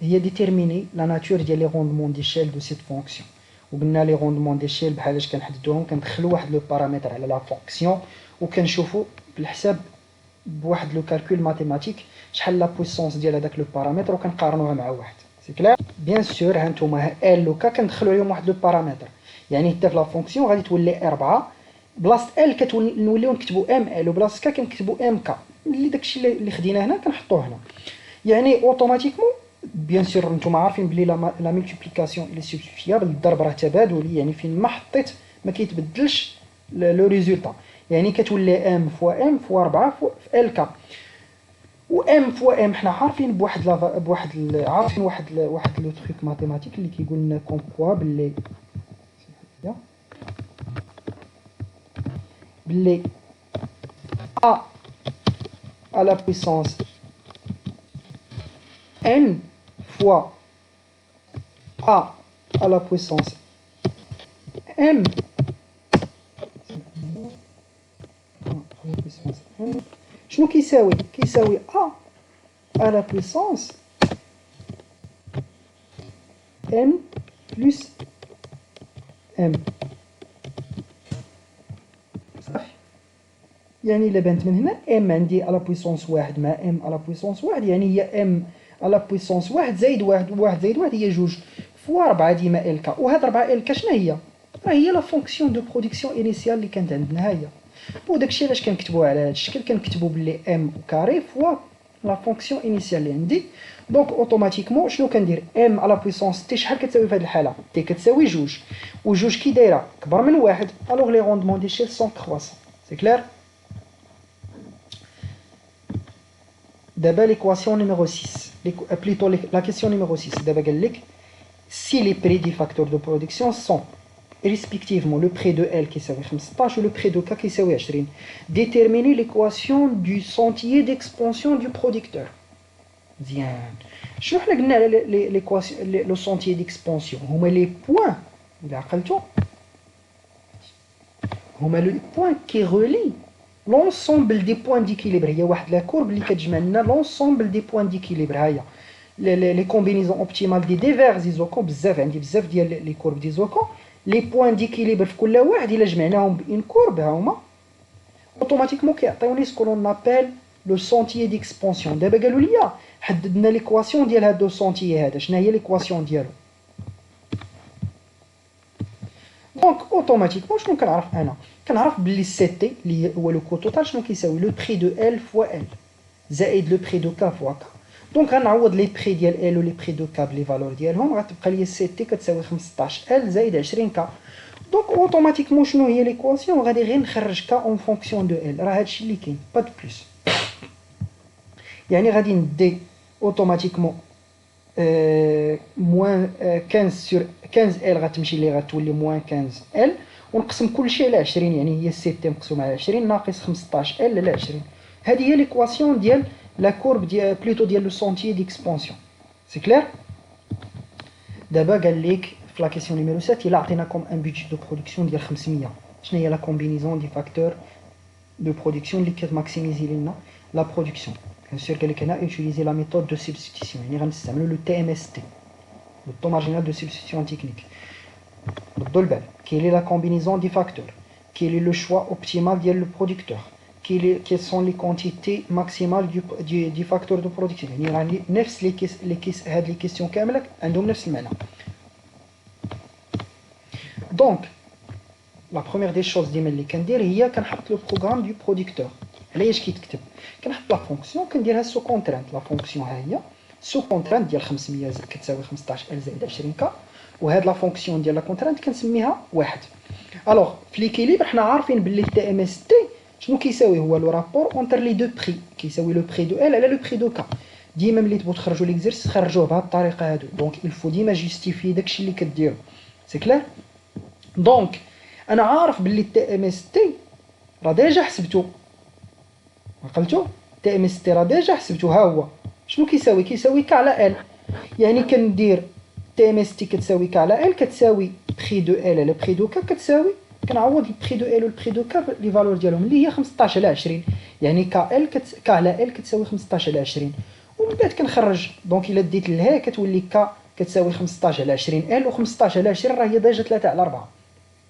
هي ديتيرميني لا ناتور ديال لي روندمون ديشيل دو سيت فونكسيون. وقلنا لي روندمون ديشيل بحالاش كنحددوهم، كندخلوا واحد لو بارامتر على لا فونكسيون وكنشوفوا بالحساب بواحد لو كالكول ماتيماتيك شحال لا بويسونس ديال هذاك لو بارامتر وكنقارنوها مع واحد. سي كلير؟ بيان سور ها نتوما ال وكا كندخلوا عليهم واحد لو بارامتر، يعني حتى في لا فونكسيون غادي تولي 4 بلاصه ال كتوليو نكتبوا ام ال وبلاصه كا كنكتبوا ام كا، اللي داكشي اللي خديناه هنا كنحطوه هنا. يعني اوتوماتيكمون بيان سور نتوما عارفين بلي لا ملتيبليكاسيون لي سبستيفيابل، الضرب راه تبادلي، يعني فين ما حطيت ما كيتبدلش لو ريزولطا، يعني كتولي ام فوا ام فوا 4 في ال كا، و ام فوا ام حنا عارفين عارفين واحد لو تروك ماتيماتيك اللي كيقول لنا كوم كوا بلي a à la puissance n fois a à la puissance m شنو كيساوي a à la puissance n plus m. يعني إلا بانت من هنا ام عندي على بويسونس واحد مع ام على بويسونس واحد، يعني هي ام على بويسونس واحد زايد واحد زايد واحد هي جوج فوا 4 ديما ال كا. وهاد 4 ال كا شنو هي؟ راه هي لا فونكسيون دو برودكسيون انيسيال اللي كانت عندنا، ها هي. وداكشي علاش كنكتبوها على هاد الشكل، كنكتبو بلي ام كاري فوا لا فونكسيون انيسيال اللي عندي. دونك اوتوماتيكمون شنو كندير؟ ام على بويسونس تي شحال كتساوي في هاد الحاله؟ تي كتساوي جوج، وجوج كي دايره كبر من واحد، الوغ لي روندمون ديشيل سون كرواسون. سي كلير؟ D'abord l'équation numéro 6, plutôt la question numéro 6. D'abord, si les prix des facteurs de production sont respectivement le prix de L qui est 15 et le prix de K qui est 20, déterminer l'équation du sentier d'expansion du producteur. Bien. Je vais vous l'équation, le sentier d'expansion. Huma les points, huma les points qui relient l'ensemble des points d'équilibre. Il y a la courbe qui a l'ensemble des points d'équilibre. Les combinaisons optimales des divers isocons, les courbes d'isocons, les points d'équilibre une courbe, automatiquement ce que l'on appelle le sentier d'expansion. D'abord, il y a l'équation de ce sentier. Quelle est l'équation ديالو؟ Donc automatiquement شنو كنعرف انا؟ كنعرف بلي سي تي اللي هو لو كو توتال شنو كيساوي لو بري دو ال فوا ال زائد لو بري دو كا فوا كا. دونك غنعوض لي بري ديال ال ولي بري دو كا بلي فالور ديالهم، غتبقى لي سي تي كتساوي 15 ال زائد 20 كا. دونك اوتوماتيكمون شنو هي ليكواسيون؟ غادي غير نخرج كا اون فونكسيون دو ال، راه هادشي اللي كاين با دو بلوس. يعني غادي ندي اوتوماتيكمون موان 15 sur 15 ال غتمشي لي غتولي موان 15 ال، ونقسم كلشي على 20، يعني هي سي تي مقسوم على 20 ناقص 15 ال على 20. هذه هي ليكواسيون ديال لا كورب ديال بلوتو ديال لو سونتيي ديكسبانسيون. سي كلير؟ دابا قال لك في لا كيسيون نيميرو 7 الا عطيناكم ان بيدجي دو برودكسيون ديال 500، شنو هي لا كومبينيزون دي فاكتور دو برودكسيون اللي كتماكسيميزي لنا لا برودكسيون؟ Bien sûr, quelqu'un a utilisé la méthode de substitution. Il y a le TMST, le taux marginal de substitution technique. Quelle est la combinaison des facteurs? Quel est le choix optimal du producteur? Quelles sont les quantités maximales du facteur de production? Il y a les questions كاملة عندهم نفس المعنى. Donc, la première des choses اللي كندير هي كنحط le programme du producteur. علاش كيتكتب؟ كنحط لا فونكسيون كنديرها سو كونترانت. لا فونكسيون ها هي سو كونترانت ديال 500 كتساوي 15 ال زائد 20 كا، وهاد لا فونكسيون ديال لا كونترانت كنسميها واحد. الوغ في ليكيليبر حنا عارفين باللي تي ام اس تي شنو كيساوي؟ هو لو رابور اونتر لي دو بري، كيساوي لو بري دو ال على لو بري دو كا. ديما ملي تبغوا تخرجوا ليكزيرس خرجوه بهاد الطريقه هادو. دونك الفو ديما جوستيفي داكشي اللي كديروا. سي كلير؟ دونك انا عارف باللي تي ام اس تي راه ديجا حسبتو، عقلتو؟ تي ام اس تي راه ديجا حسبتو، ها هو شنو كيساوي؟ كيساوي ك على ال. يعني كندير تي ام اس تي كتساوي ك على ال، كتساوي بري دو ال على بري دو كا، كتساوي كنعوض البري دو ال والبري دو كا لي فالور ديالهم اللي هي 15 على 20، يعني ك ال ك على ال كتساوي 15 على 20، ومن بعد كنخرج. دونك الا ديت لها كتولي ك كتساوي 15 على 20 ال، و 15 على 20 راه هي ديجا 3 على 4.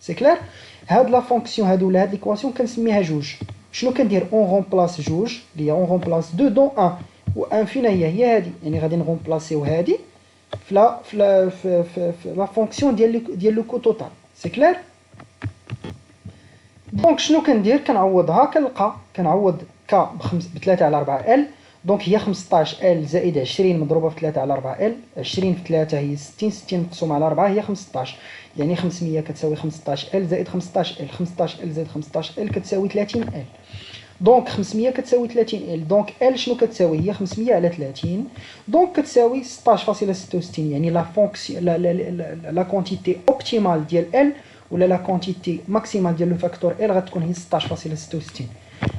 سي كلير. هاد لا فونكسيون هادو ولا هاد ليكواسيون كنسميها جوج. شنو كندير؟ اون رومبلاس جوج اللي هي اون رومبلاس 2 دون 1، و 1 فينا هي هادي، يعني غادي نرومبلاسيو هادي في لا فونكسيون ديال لو كو توتال. سي كلير. دونك شنو كندير؟ كنعوضها، كنعوض ك ب 3 على 4 ال، دونك هي 15 ال زائد 20 مضروبه في 3 على 4 ال، 20 في 3 هي 60، 60 مقسوم على 4 هي 15، يعني 500 كتساوي 15 ال زائد 15 ال، 15 ال زائد 15 ال كتساوي 30 ال. دونك 500 كتساوي 30 ال، دونك ال شنو كتساوي؟ هي 500 على 30، دونك كتساوي 16.66، يعني لا فونكسيون لا كونتيتي اوبتيمال ديال ال ولا لا كونتيتي ماكسيمال ديال لو فاكتور ال غتكون هي 16.66.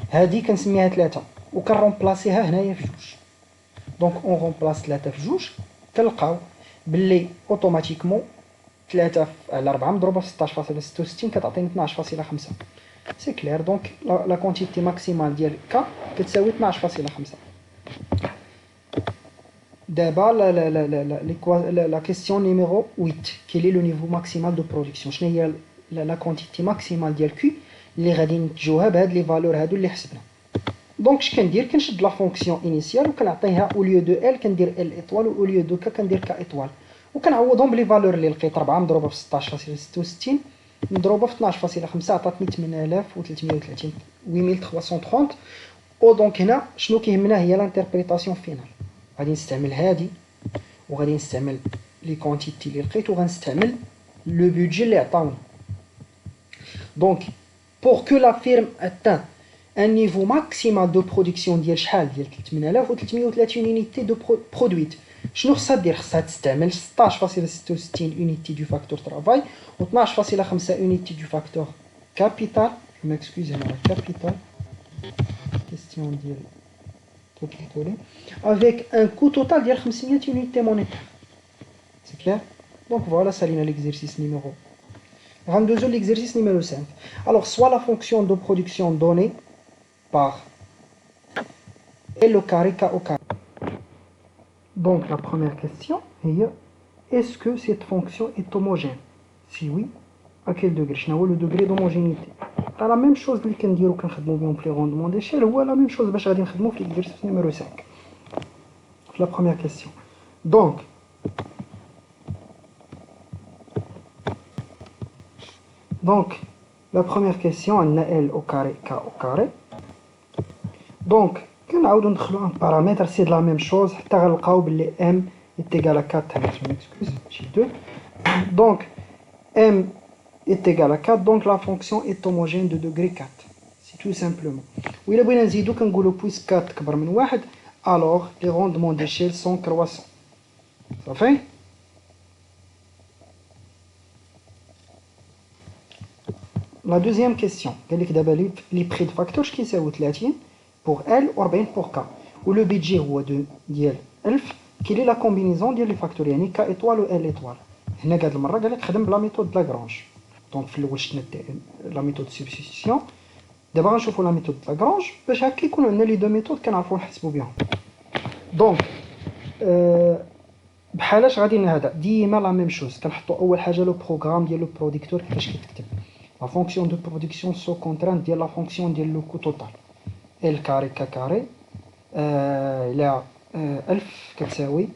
هذه كنسميها 3 وكنرومبلاسيها هنايا في جوج. دونك اون رومبلاس 3 في جوج، كنلقاو باللي اوتوماتيكمون 3 على 4 مضروبه في 16.66 كتعطيني 12.5. سي كلير. دونك لا كونتيتي ماكسيمال ديال ك كتساوي 12.5. دابا لا كيسيون نيميرو 8، كيلي لو نيفو ماكسيمال دو برودكسيون، شنو هي لا كونتيتي ماكسيمال ديال كي اللي غادي نتجوها بهاد لي فالور هادو اللي حسبنا. دونك اش كندير؟ كنشد لا فونكسيون انيسيال وكنعطيها او ليو دو ال كندير ال ايطوال، و او ليو دو ك كندير ك ايطوال، وكنعوضهم بلي فالور اللي لقيت. 4 مضروبه في 16.66 مضروبه في 12.5 عطاتني 8330 8330. او دونك هنا شنو كيهمنا هي لانتربريتاسيون فينال. غادي نستعمل هادي وغادي نستعمل لي كونتيتي اللي لقيت وغنستعمل لو بودجي اللي عطاوني. دونك pour que la firme atteint un niveau maximal de production ديال شحال؟ ديال 8330 unité de produite. شنو خصها دير؟ خصها تستعمل 16.66 unité du facteur travail و 12.5 unité du facteur capital. je m'excuse هنا capital question ديال copier-coller avec un coût total ديال 500 unités monétaires. c'est clair. donc voilà, salina l'exercice numéro. Rendons l'exercice numéro 5. Alors, soit la fonction de production donnée par L au carré K au carré. Donc, la première question est: est-ce que cette fonction est homogène? Si oui, à quel degré? Je le degré d'homogénéité. La même chose que nous avons dit pour les rendements d'échelle, ou la même chose que nous avons pour l'exercice numéro 5. La première question. Donc, la première question, on a L au carré, K au carré. Donc, quand on a un paramètre, c'est la même chose. M est égal à 4. Je m'excuse, j'ai 2. Donc, M est égal à 4. Donc, la fonction est homogène de degré 4. C'est tout simplement. Oui, puisque 4 est plus grand que 1, alors les rendements d'échelle sont croissants. Ça fait? La deuxième question, les prix de facteur qui sont 30 pour L ou 40 pour K. Ou le budget de 1000, quelle est la combinaison des facteurs, yani K étoile ou L étoile. هنا قاد المره قال لك خدم بلا ميثود لاغرانج. دونك في الاول شفنا لا ميثود سبستيتيسيون، دابا غنشوفوا لا ميثود لاغرانج باش هكا يكونوا عندنا لي دو ميثود كنعرفوا نحسبوا بهم. دونك بحالاش غادي هذا ديما لا ميم شوز، كنحطوا اول حاجه لو بروغرام ديال لو بروديكتور كيفاش كيتكتب. La fonction de production sous contrainte de la fonction de le coût total. L carré K carré, il y a 1000 كتساوي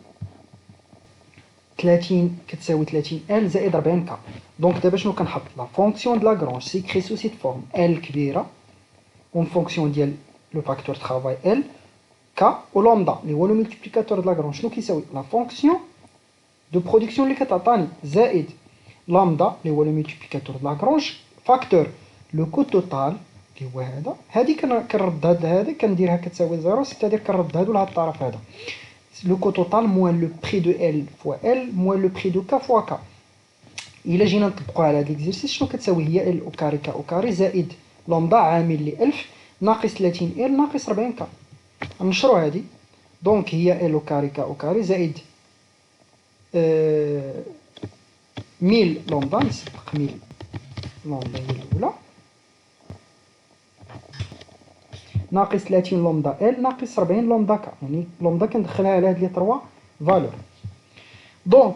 30 كتساوي 30 L زائد 40 K. Donc دابا شنو كنحط؟ la fonction de Lagrange c'est écrit sous cette forme L كبيرة en fonction ديال le facteur travail L K و lambda اللي هو le multiplicateur de Lagrange. شنو كيساوي؟ la fonction de production اللي كتعطاني زائد lambda اللي هو le multiplicateur de Lagrange فاكتور لو كو توتال اللي هو هذا. هذه كنرد هذا كنديرها كتساوي 0، c'est-à-dire كنرد هادو لهاد الطرف هذا. لو كو توتال موان لو بري دو ال فوا ال موان لو بري دو ك فوا ك. الا جينا نطبقوا على هذا ليكزيرسيس شنو كتساوي؟ هي ال او كاري ك او كاري زائد لامدا عامل لي 1000 ناقص 30 ال ناقص 40 ك. نشروا هذه. دونك هي ال او كاري ك او كاري زائد 1000 لامدا، نسبق 1000 لامدا هي الأولى ناقص 30 لامدا ال ناقص 40 لامدا ك، يعني لامدا كندخلها على هاد لي 3 فالور. Donc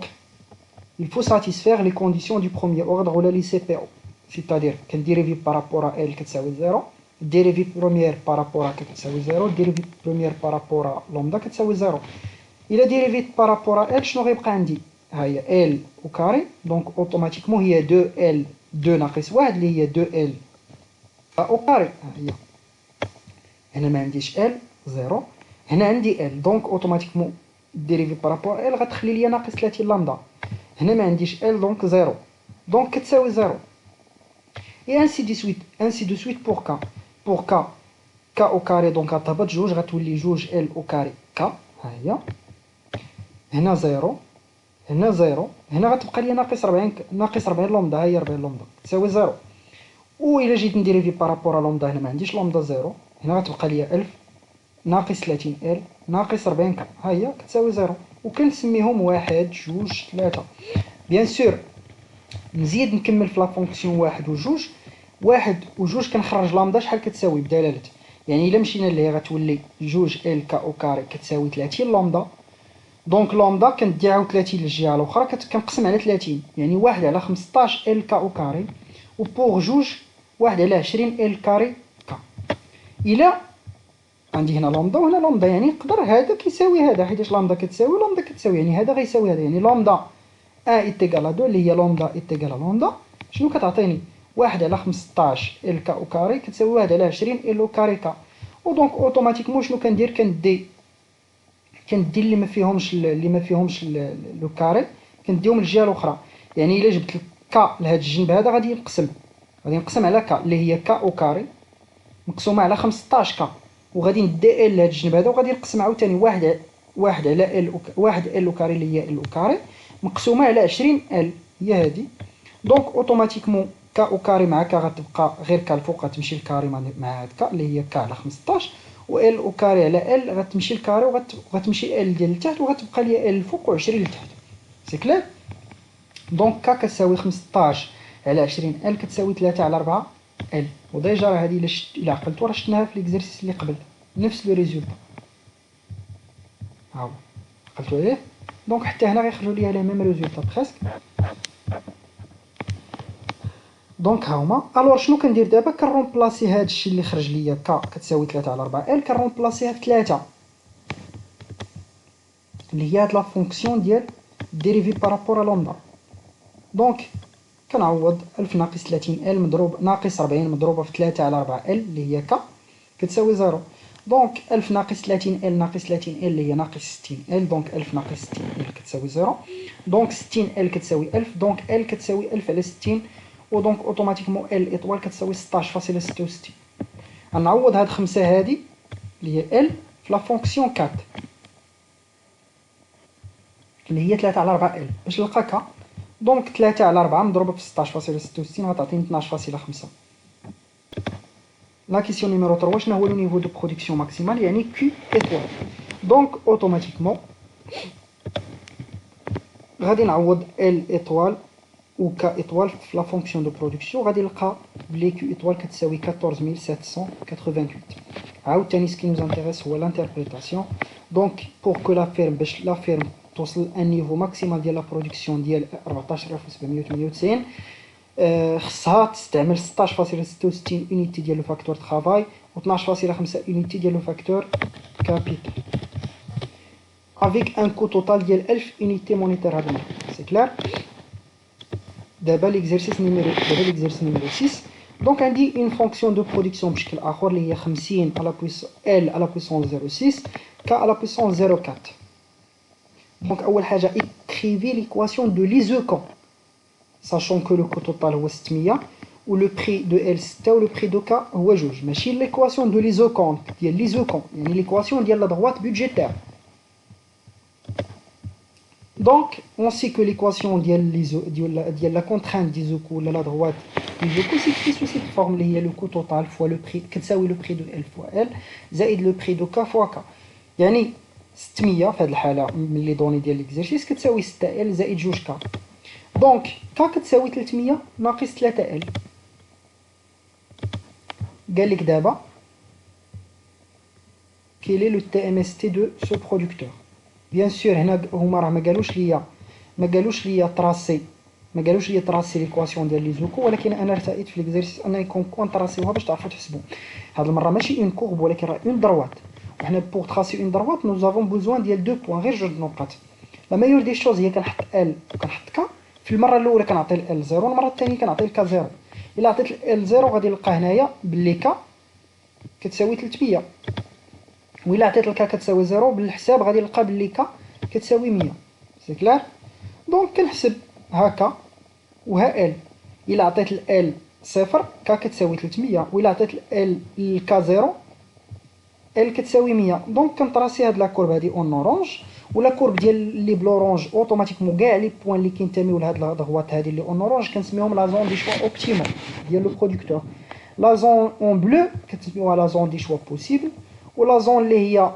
il faut satisfaire les conditions du premier ordre ou les CPO, c'est-à-dire que le dérivé par rapport à L كتساوي 0, dérivé première par rapport à كتساوي 0, dérivé première par rapport à lambda كتساوي 0. إلا dérivé par rapport à L شنو غيبقى عندي؟ ها هي L au carré, donc automatiquement هي 2L 2 ناقص 1 اللي هي 2L au carré. ها هي هنا ما عنديش L 0, هنا عندي L, donc automatiquement dérivé par rapport à L غتخلي لي ناقص 30 لامدا. هنا ما عنديش L donc 0, donc كتساوي 0. et ainsi de suite pour K au carré, donc غتهبط جوج غتولي جوج L au carré K, ها هي هنا 0 هنا 0, هنا غتبقى لي ناقص 40 لامدا, ها هي 40 لامدا تساوي 0. و إلا جيت نديريفي بارابور لامدا هنا ما عنديش لامدا 0, هنا غتبقى لي 1000 ناقص 30 L ناقص 40 K, ها هي كتساوي 0. وكنسميهم 1 2 3. بيان سور نزيد نكمل في لا فونكسيون 1 و 2. 1 و 2 كنخرج لامدا شحال كتساوي بدلالة, يعني الا مشينا لهي غتولي 2 L K au carré كتساوي 30 لامدا. دونك لامدا كندي عاود 30 للجهه الاخرى كنقسم على 30, يعني 1 على 15 ال كا او كاري, و بوغ جوج 1 على 20 ال كاري كا. الا عندي هنا لامدا وهنا لامدا, يعني نقدر هذا كيساوي هذا, حيتاش لامدا كتساوي لامدا كتساوي, يعني هذا غيساوي هذا, يعني لامدا 1 ايتيغال 2 اللي هي لامدا ايتيغال لامدا شنو كتعطيني 1 على 15 ال كا او كاري كتساوي 1 على 20 ال او كاري كا. ودونك اوتوماتيكمون شنو كندير, كندي اللي ما فيهمش لو كاري كنديهم للجهه الاخرى. يعني الا جبت كا لهاد الجنب هذا غادي نقسم على كا اللي هي كا او كاري مقسومه على 15 كا, وغادي ندي ال لهاد الجنب هذا وغادي نقسم عاوتاني 1 على ال 1 ال او كاري اللي هي ال او كاري مقسومه على 20 ال هي هذه. دونك اوتوماتيكمون كا او كاري مع كا غتبقى غير كا الفوق غتمشي الكاري مع هاد كا اللي هي كا على 15, و ال او كاري على ال غتمشي الكاري وغتمشي ال ديال التحت وغتبقى ليا ال الفوق و 20 لتحت. سي كلير. دونك كا كتساوي 15 على 20 ال كتساوي 3 على 4 ال. وديجا راه هادي الا عقلتو راه شفناها في ليكزارسيس اللي قبل, نفس لو ريزولتا ها هو عقلتو عليه. دونك حتى هنا غيخرجوا ليا لي ميم ريزولتا بريسك. دونك ها هما. الوغ شنو كندير دابا, كنرومبلاسي هاد الشيء اللي خرج ليا كا كتساوي 3 على 4 ال كنرومبلاسيها ب 3 اللي هي هاد لا فونكسيون ديال ديريفي بارابور لامدا. دونك كنعوض 1000 ناقص 30 ال مضروب ناقص 40 مضروبه في 3 على 4 ال اللي هي كا كتساوي 0. دونك 1000 ناقص 30 ال ناقص 30 ال اللي هي ناقص 60 ال, دونك 1000 ناقص 60 ال كتساوي 0. دونك 60 ال كتساوي 1000, دونك ال كتساوي 1000 على 60, ودونك اوتوماتيكمون ال ايطوال كتساوي 16.66. غنعوض هاد 5 هادي اللي هي ال في لا فونكسيون 4 اللي هي 3 على 4 ال باش نلقى كا. دونك 3 على 4 مضروبه في 16.66 غتعطيني 12.5. لا كيسيون نيميرو 3, شنو هو لو نيفو دو برودكسيون ماكسيمال, يعني كيو ايطوال. دونك اوتوماتيكمون غادي نعوض ال ايطوال و كا ايطوال في لا فونكسيون دو برودكسيون, غادي نلقى بلي كيو ايطوال كتساوي 14788. عاوتاني سكي نوز انتريس هو لانتربريتاسيون. دونك بور كو لا فيرم, باش لا فيرم توصل ان نيفو ماكسيمال ديال لا برودكسيون ديال 14798, خصها تستعمل 16.66 يونيتي ديال لو فاكتور طرافاي و 12.5 يونيتي ديال لو فاكتور كابيتال, افيك ان كو توتال ديال 1000 يونيتي مونيتير. هذا سي كلير. دابا ليكزارسيس نيميرو 6. دونك عندي اون فونكسيون دو برودكسيون بشكل اخر اللي هي 50 على بويسون ال على بويسون 0.6 ك على بويسون 0.4. دونك اول حاجه اكريفي ليكواسيون دو ليزوكون sachant que le coût total هو 600 و لو بري دو ال 6 و لو بري دو ك هو 2. ماشي ليكواسيون دو ليزوكون ديال ليزوكون, يعني ليكواسيون ديال لا droite budgétaire. Donc on sait que l'équation ديال la contrainte des coûts ولا la droite des coûts s'écrit sous cette forme اللي هي le coût total fois le prix كتساوي le prix de L fois L زائد le prix de K fois K. يعني 600 في هذه الحالة من لي دوني ديال ليكزارسيس كتساوي 6 L زائد 2 K. دونك K كتساوي 300 ناقص 3 L. قال لك دابا quel est le TMST de ce producteur. بيان سور هنا هما راه ما قالوش ليا ما قالوش لي تراسي ليكواسيون ديال لي زوكو، ولكن انا ارتئيت في ليكزارسيس ان يكون نتراسيوها باش تعرفوا تحسبوا. هاد المره ماشي اون كورب ولكن راه اون دروات، وحنا بوغ تراسي اون دروات نو زافون بوزوان ديال دو بوين، غير جوج نقاط. لا ميور دي شوز هي كنحط ال وكنحط كا. في المره الاولى كنعطي ال 0، المره الثانيه كنعطي الكا 0. الا عطيت ال 0 غادي نلقى هنايا باللي كا كتساوي 300، وإلا عطيت الكا كتساوي 0 بالحساب غادي نلقى باللي كا كتساوي 100. سي كلير. دونك كنحسب هكا وها ال. الا عطيت ال 0 كا كتساوي 300، وإلا عطيت ال الكا 0 ال كتساوي 100. دونك كنطراسي هاد لا كورب هادي اون اورانج، ولا كورب ديال لي بلورونج اوتوماتيكمون كاع لي بوين اللي كينتميو لهاد لا دغوات هادي اللي اون اورانج كنسميوهم لا زون دي شوا اوبتيمال ديال لو برودكتور. لا زون اون بلو كتسميوها لا زون دي شوا بوسيبل، ولا زون اللي هي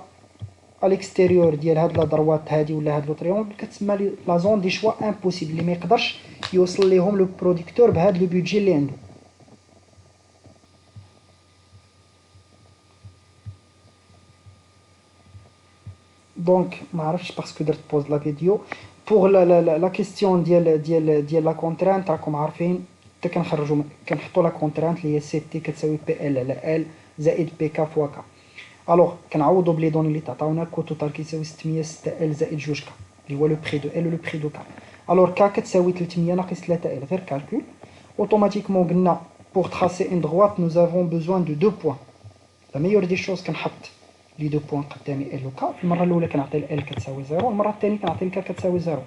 الاكستيريور ديال هاد لا دروات هادي ولا هاد لو تريونغل كتسمى لا زون دي شوا امبوسيبل اللي ما يقدرش يوصل ليهم لو برودكتور بهاد لو بودجي اللي عنده. دونك ما عرفتش باسكو درت بوز لا فيديو بوغ لا كيستيون ديال لا كونترانت. راكم عارفين حتى كنحطوا لا كونترانت اللي هي سي تي كتساوي بي ال على ال زائد بي كا فوا كا. الوغ كنعوضوا بلي دوني اللي تعطاونا كو توتال كيساوي 606 ال زائد 2 كا اللي هو لو بري دو ال و لو بري دو كا. الوغ كا كتساوي 300 ناقص 3 ال، غير كالكول اوتوماتيكمون. قلنا بوغ تراسي اون دغوات نو افون بوزوان دو دو بوين. لا ميور دي شوز كنحط لي دو بوين قدامي ال و كا. في المره الاولى كنعطي ال كتساوي 0، المره الثانيه كنعطي ال كتساوي 0.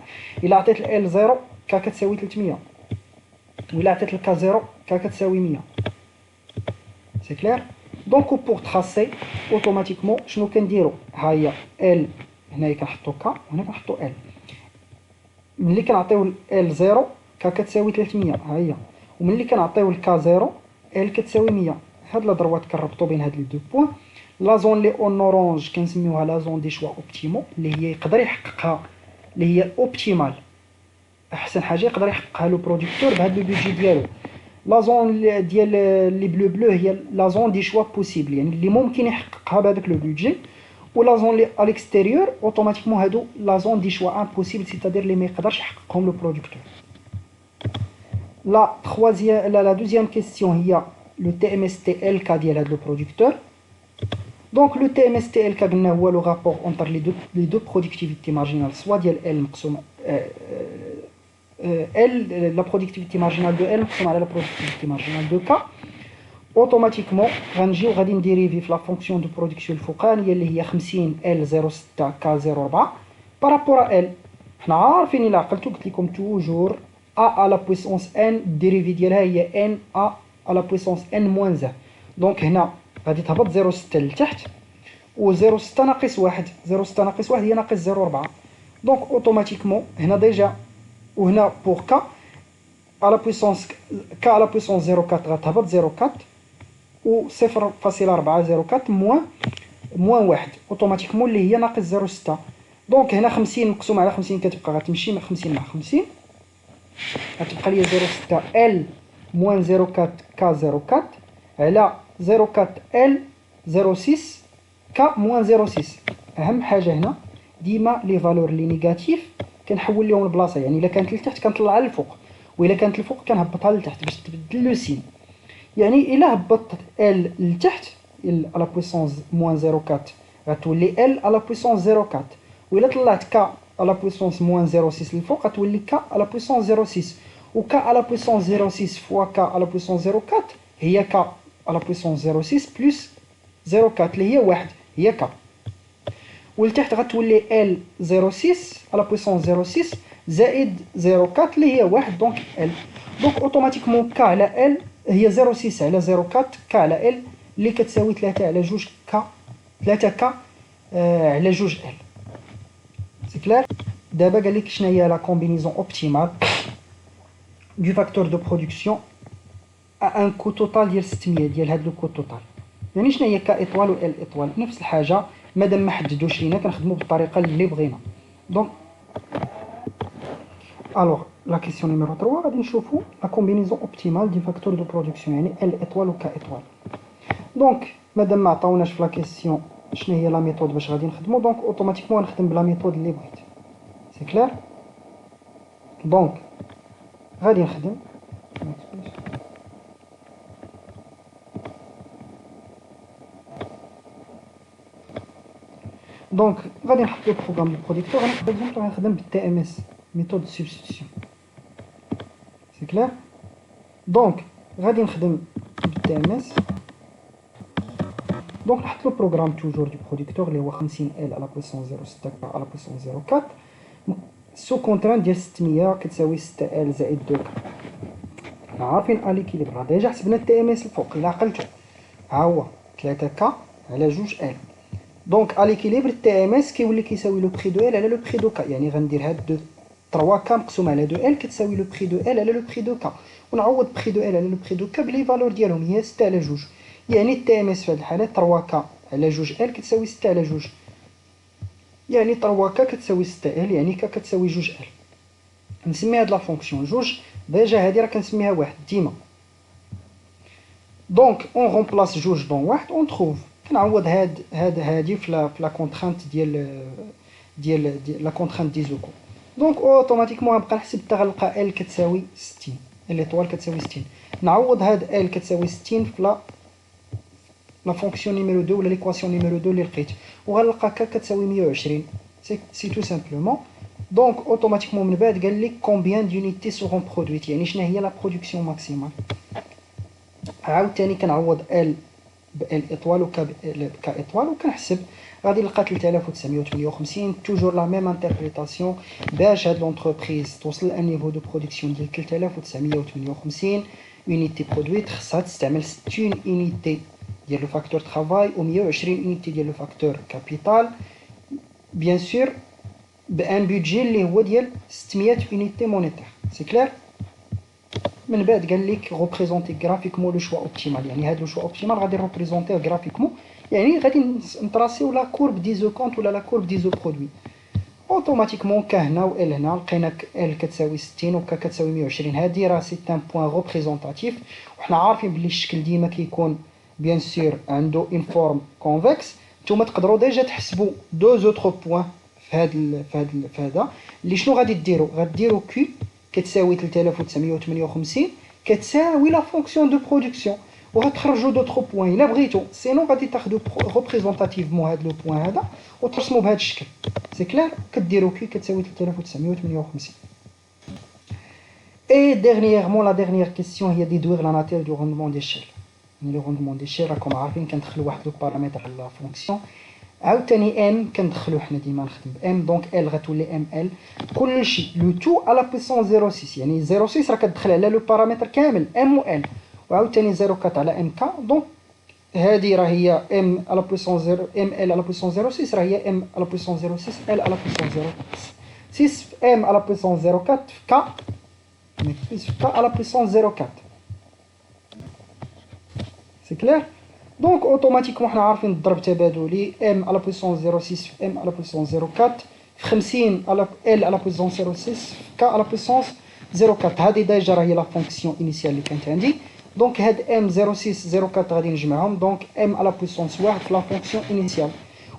الا عطيت ال 0 كا كتساوي 300، وإلا عطيت الكا 0 كا كتساوي 100. سي كلير. دونك بوغ تراسي اوتوماتيكمون شنو كنديرو؟ ها هي ال هنايا كنحطو كا وهنا كنحطو ال. ملي كنعطيو ال 0 كا كتساوي 300 ها هي، وملي كنعطيو الكا 0 ال كتساوي 100. هاد لا دروات كنربطو بين هاد لي دو بوين. لا زون لي اون اورانج كنسميوها لا زون دي شوا اوبتيمو اللي هي يقدر يحققها، اللي هي اوبتيمال، احسن حاجه يقدر يحققها لو برودكتور بهاد لو بودجي ديالو. لا زون ديال لي بلو هي لا زون دي شوا بوسيبل، يعني اللي ممكن يحققها بهذاك لو بودجي. ولا زون لي ا ليكستيريور اوتوماتيكمون هادو لا زون دي شوا امبوسيبل، سيتادير اللي ما يقدرش يحققهم لو برودكتور. لا دوزيام كيستيون هي لو تي ام اس تي ال كا ديال هاد لو برودكتور. دونك لو تي ام اس تي ال كا قلنا هو لو رابور اونتر لي دو برودكتيفيتي مارجينال، سوا ديال ال مقسومه L, la productivité marginale de L مقسوم على la productivité marginale de K. اوتوماتيكمون غنجيو غادي نديريفي في لا فونكسيون دو برودكسيون الفوقانيه اللي هي 50 L 06 K 04 بارابور ال. حنا عارفين الا عقلتو قلت لكم توجور a على بويسونس n الديريفي ديالها هي n a على بويسونس n موان 1. دونك هنا غادي تهبط 06 لتحت، و 06 ناقص 1 06 ناقص 1 هي ناقص 04. دونك اوتوماتيكمون هنا ديجا وهنا بوغ كا على بويسونس كا على بويسونس 04 غتهبط 04 و 0.404 موان 1 اوتوماتيكمون اللي هي ناقص 06. دونك هنا 50 مقسوم على 50 كتبقى غتمشي مع 50 مع 50 غتبقى لي 06 ال موان 04 كا 04 على 04 ال 06 كا موان 06. اهم حاجه هنا ديما لي فالور اللي نيجاتيف كنحول لهم البلاصه، يعني الا كانت لتحت كنطلعها للفوق، والا كانت الفوق كنهبطها لتحت باش تبدل لو سين. يعني الا هبطت ال لتحت ال على بويسونس موان 04 غتولي ال على بويسونس 04، والا طلعت ك على بويسونس موان 06 للفوق غتولي ك على بويسونس 06، و ك على بويسونس 06 فوا ك على بويسونس 04 هي ك على بويسونس 06 بلس 04 اللي هي 1 هي ك، ولتحت غتولي ال 06 على بويسونس 06 زائد 04 اللي هي 1 دونك ال. دونك اوتوماتيكمون ك على ال هي 06 على 04 ك على ال اللي كتساوي 3 على 2 ك 3 ك على 2 ال. سي كلير. دابا قال لك شنو هي لا كومبينيزون اوبتيمال دو فاكتور دو برودكسيون ان كو توتال ديال 600 ديال هاد لو كو توتال. يعني شنو هي ك ايطوال و ال ايطوال نفس الحاجه، مادام ما حددوش لينا كنخدموا بالطريقه اللي بغينا. دونك الوغ لا كيسيون نيميرو 3 غادي نشوفوا لا كومبينيزون اوبتيمال دي فاكتور دو برودكسيون يعني ال ايطوال و ك ايطوال. دونك مادام ما عطاوناش في لا كيسيون شنو هي لا ميثود باش غادي نخدموا، دونك اوتوماتيكمون نخدم بلا ميثود اللي بغيت. سي كلير. دونك غادي نخدم دونك غادي نحط لو بروغرام دو بروديكتور. انا باغ اكزومبل غنخدم بالتي ام اس ميثود سبستيتيون سي كلير. دونك غادي نخدم بالتي ام اس. دونك نحط لو بروغرام توجور دو بروديكتور اللي هو 50 ال على بويسون 0.6 على بويسون 0.4 سو كونتران ديال 600 كتساوي 6 ال زائد 2 حنا عارفين ا ليكيليبر راه ديجا حسبنا التي ام اس الفوق الا عقلتو ها هو 3 ك على 2 ال. دونك ا ليكيليبر التي ام اس كيولي كيساوي لو بري دو ال على لو بري دو ك، يعني غندير هاد 3 ك مقسوم على 2 ال كتساوي لو بري دو ال على لو بري دو ك، ونعوض بري دو ال على لو بري دو ك بلي فالور ديالهم هي 6 على 2، يعني التي ام اس في هاد الحاله 3 ك على 2 ال كتساوي 6 على 2، يعني 3 ك كتساوي 6 ال، يعني ك كتساوي 2 ال. نسمي هاد لا فونكسيون 2 ديجا هادي راه كنسميها 1 ديما. دونك اون رومبلاس 2 دون 1 اون تروف كنعوض هادي في لا كونترانت ديال لا كونترانت دي زوكو. دونك اوتوماتيكمون غنبقى نحسب حتى غنلقى ال كتساوي 60 ليطوال كتساوي 60. نعوض هاد ال كتساوي 60 في لا فونكسيون نيميرو 2 ولا ليكواسيون نيميرو 2 اللي لقيت، وغنلقى ك كتساوي 120 سي تو سامبلومون. دونك اوتوماتيكمون من بعد قال لك كومبيان دونيتي سورون برودويت، يعني شنو هي لا برودكسيون ماكسيمال. عاوتاني كنعوض ال بال ايطوال وك ك ايطوال وكنحسب غادي نلقى 3958 توجور لا ميم انتربريتاسيون. باش هاد لونتربريز توصل لان نيفو دو برودكسيون ديال 3958 اونيتي برودويت خصها تستعمل 60 اونيتي ديال لو فاكتور طرافاي و 120 اونيتي ديال لو فاكتور كابيتال، بيان سور بان بودجي اللي هو ديال 600 اونيتي مونيتير. سي كلير. من بعد قال لك ريبريزونتي غرافيكمون لو شوا اوبتيمال، يعني هاد لو شوا اوبتيمال غادي نريبريزونتيه غرافيكمون، يعني غادي نتراسيو لا كورب دي زو كونت ولا لا كورب دي زو برودوي. اوتوماتيكمون ك هنا و ال هنا لقينا ال كتساوي 60 و ك كتساوي 120. هادي راه سي ان بوين ريبريزونتاتيف، وحنا عارفين بلي الشكل ديما كيكون بيان سور عنده اون فورم كونفكس. نتوما تقدروا ديجا تحسبوا دو زوتر بوين في هذا اللي شنو غادي ديروا، غديروا كي كتساوي 3958 كتساوي لا فونكسيون دو برودكسيون وغتخرجوا دوطخ بوين الا بغيتو، سينو غادي تاخذوا ريبريزونتاتيفمون هذا لو بوين هذا وترسموا بهذا الشكل. سي كلير. كديروا كي كتساوي 3958. اي ديرنييرمون لا ديرنيير كيسيون هي ديدوير لا ناتير دو روندمون ديشيل. يعني لو روندمون ديشيل راكم عارفين كندخلوا واحد لو بارامتر على لا فونكسيون. عاوتاني ام كندخلو حنا ديما نخدم بام، دونك ال غتولي ام ال كلشي لو تو على بويسون 0.6، يعني 0.6 راه كتدخل على لو بارامتر كامل ام و ال، وعاوتاني 0.4 على ام كا. دونك هادي راه هي ام على بويسون 0 ام ال على بويسون 0.6 راه هي ام على بويسون 0.6 ال على بويسون 0.6 ام على بويسون 0.4 في كا في كا على بويسون 0.4. سي كلير. دونك اوتوماتيكمون حنا عارفين الضرب تبادلي ام على بويسون 0.6 في ام على بويسون 0.4 في 50 على ال على بويسون 0.6 في ك على بويسون 0.4. هذه ديجا راهي لا فونكسيون انيسيال اللي كانت عندي. دونك هاد ام 0.6 0.4 غادي نجمعهم، دونك ام على بويسون 1 في لا فونكسيون انيسيال،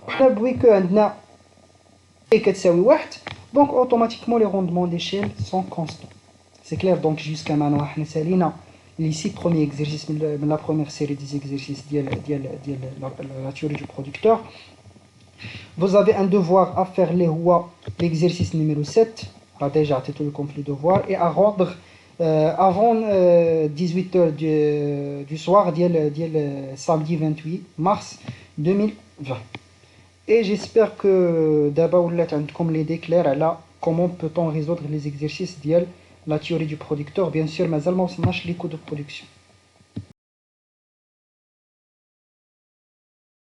وحنا بوي كو عندنا اي كتساوي 1 دونك اوتوماتيكمون لي روندمون ديشيل سون كونستون. سي كلير. دونك جوسكا مانو حنا سالينا les 6 premiers exercices de la première série des exercices de la théorie du producteur. Vous avez un devoir à faire, l'exercice numéro 7. On a déjà tout le complet devoir. Et à rendre avant 18h du soir, samedi 28 mars 2020. Et j'espère que d'abord vous avez comme l'idée claire là, comment peut-on résoudre les exercices de la théorie du producteur. Bien sûr, mais allemand, c'est les coûts de production.